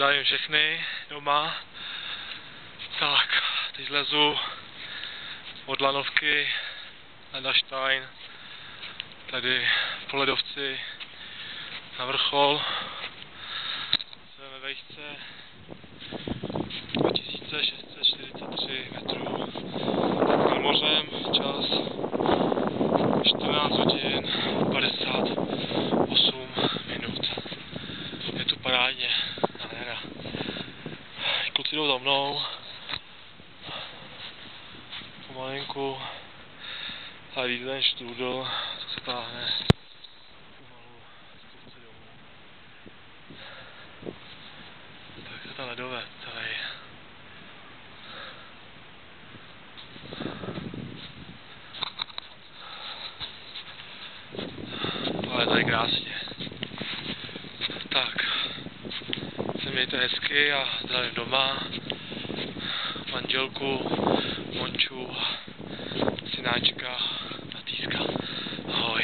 Zdravím všechny doma. Tak, teď lezu od lanovky na Daštajn, tady po ledovci na vrchol. Jsme ve vejšce 2643 metrů nad mořem, čas 14 hodin 58 minut. Je tu parádně, nádhera. Kluci jdou za mnou, pomalinku, ale vidíte ten štrůdl, co se táhne pomalu z kopce domů. Tak je ta ledovec celý. Ale to je krásně. Tak, se mějte hezky a zdravím doma, manželku, Monču, synáčka, Matýska. Ahoj.